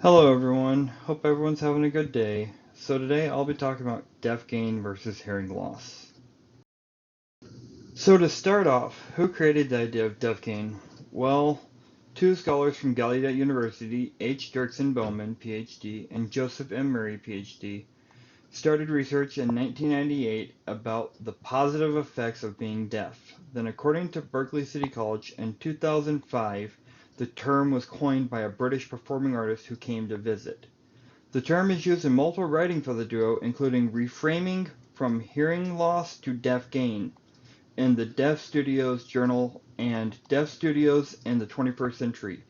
Hello everyone, hope everyone's having a good day. So today I'll be talking about deaf gain versus hearing loss. So to start off, who created the idea of deaf gain? Well, two scholars from Gallaudet University, H. Dirksen Bowman, PhD, and Joseph M. Murray, PhD, started research in 1998 about the positive effects of being deaf. Then according to Berkeley City College in 2005, the term was coined by a British performing artist who came to visit. The term is used in multiple writing for the duo, including reframing from hearing loss to deaf gain in the Deaf Studios Journal and Deaf Studios in the 21st Century,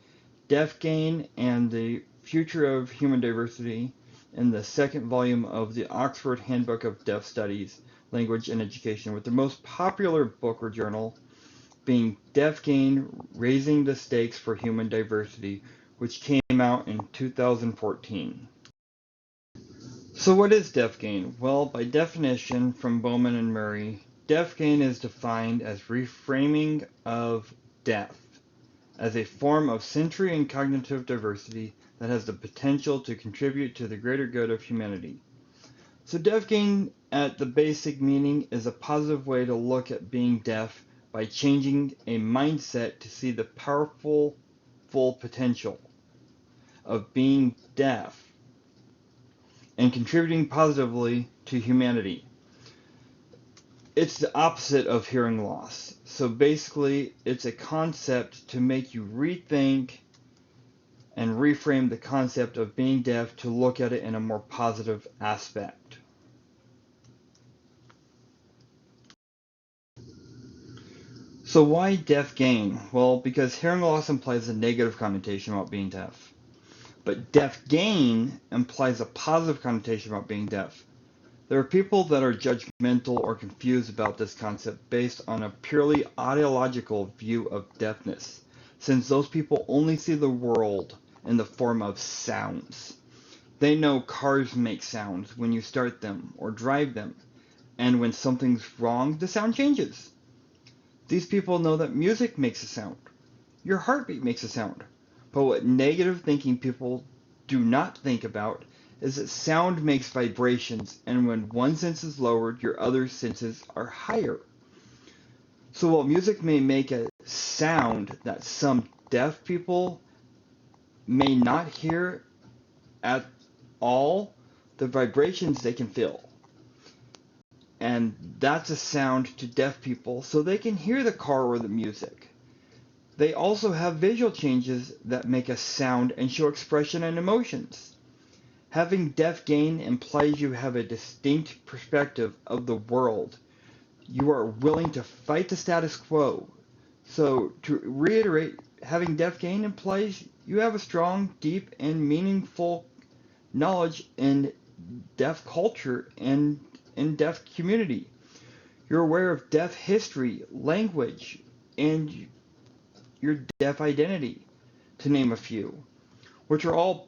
Deaf Gain and the Future of Human Diversity in the second volume of the Oxford Handbook of Deaf Studies, Language and Education, with the most popular book or journal being Deaf Gain, Raising the Stakes for Human Diversity, which came out in 2014. So what is deaf gain? Well, by definition from Bowman and Murray, deaf gain is defined as reframing of deaf as a form of sensory and cognitive diversity that has the potential to contribute to the greater good of humanity. So deaf gain at the basic meaning is a positive way to look at being deaf by changing a mindset to see the powerful full potential of being deaf and contributing positively to humanity. It's the opposite of hearing loss. So basically, it's a concept to make you rethink and reframe the concept of being deaf to look at it in a more positive aspect. So why deaf gain? Well, because hearing loss implies a negative connotation about being deaf. But deaf gain implies a positive connotation about being deaf. There are people that are judgmental or confused about this concept based on a purely ideological view of deafness, since those people only see the world in the form of sounds. They know cars make sounds when you start them or drive them, and when something's wrong, the sound changes. These people know that music makes a sound. Your heartbeat makes a sound. But what negative thinking people do not think about is that sound makes vibrations, and when one sense is lowered, your other senses are higher. So while music may make a sound that some deaf people may not hear at all, the vibrations they can feel. And that's a sound to deaf people, so they can hear the car or the music. They also have visual changes that make a sound and show expression and emotions. Having deaf gain implies you have a distinct perspective of the world. You are willing to fight the status quo. So, to reiterate, having deaf gain implies you have a strong, deep, and meaningful knowledge in deaf culture and in deaf community. You're aware of deaf history, language, and your deaf identity, to name a few, which are all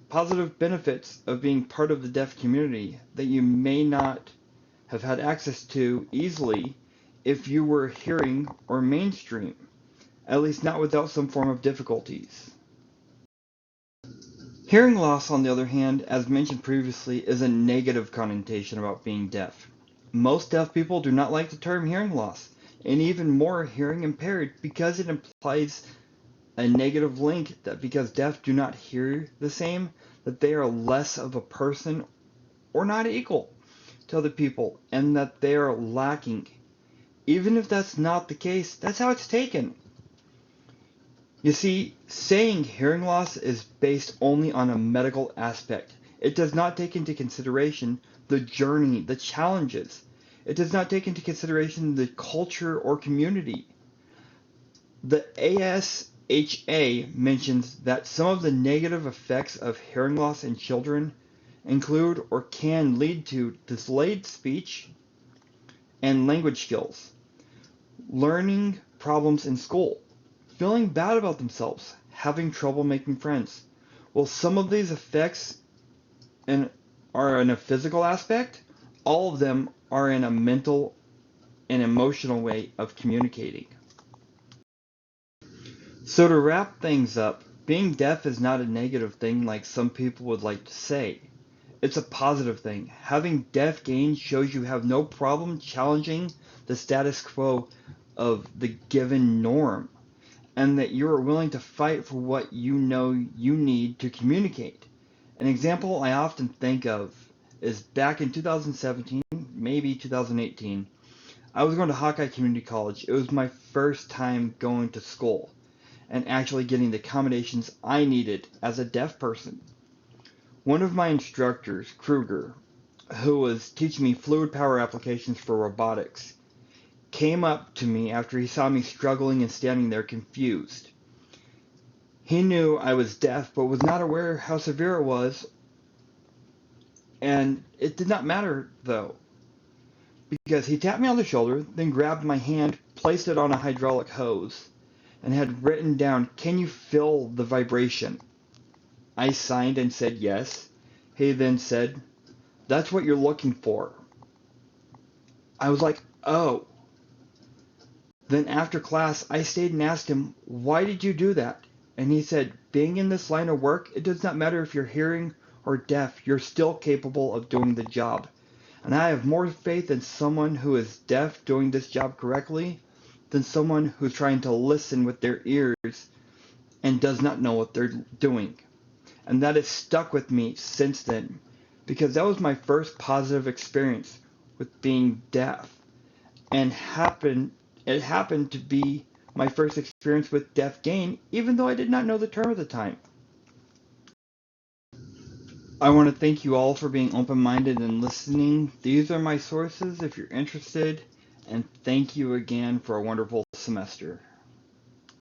positive benefits of being part of the deaf community that you may not have had access to easily if you were hearing or mainstream, at least not without some form of difficulties. Hearing loss, on the other hand, as mentioned previously, is a negative connotation about being deaf. Most deaf people do not like the term hearing loss, and even more hearing impaired, because it implies a negative link that because deaf do not hear the same, that they are less of a person or not equal to other people, and that they are lacking. Even if that's not the case, that's how it's taken. You see, saying hearing loss is based only on a medical aspect. It does not take into consideration the journey, the challenges. It does not take into consideration the culture or community. The ASHA mentions that some of the negative effects of hearing loss in children include or can lead to delayed speech and language skills, learning problems in school, feeling bad about themselves, having trouble making friends. Well, some of these effects are in a physical aspect, all of them are in a mental and emotional way of communicating. So to wrap things up, Being deaf is not a negative thing like some people would like to say. It's a positive thing. Having deaf gain shows you have no problem challenging the status quo of the given norm, and that you are willing to fight for what you know you need to communicate. An example I often think of is back in 2017, maybe 2018. I was going to Hawkeye Community College. It was my first time going to school and actually getting the accommodations I needed as a deaf person. One of my instructors, Kruger, who was teaching me fluid power applications for robotics, came up to me after he saw me struggling and standing there confused. He knew I was deaf but was not aware how severe it was, and it did not matter though, because he tapped me on the shoulder, then grabbed my hand, placed it on a hydraulic hose, and had written down, "Can you feel the vibration?" I signed and said yes. He then said, "That's what you're looking for." I was like, "Oh." Then after class, I stayed and asked him, "Why did you do that?" And he said, "Being in this line of work, it does not matter if you're hearing or deaf, you're still capable of doing the job. And I have more faith in someone who is deaf doing this job correctly than someone who's trying to listen with their ears and does not know what they're doing." And that has stuck with me since then, because that was my first positive experience with being deaf, and it happened to be my first experience with deaf gain, even though I did not know the term at the time. I want to thank you all for being open-minded and listening. These are my sources if you're interested, and thank you again for a wonderful semester.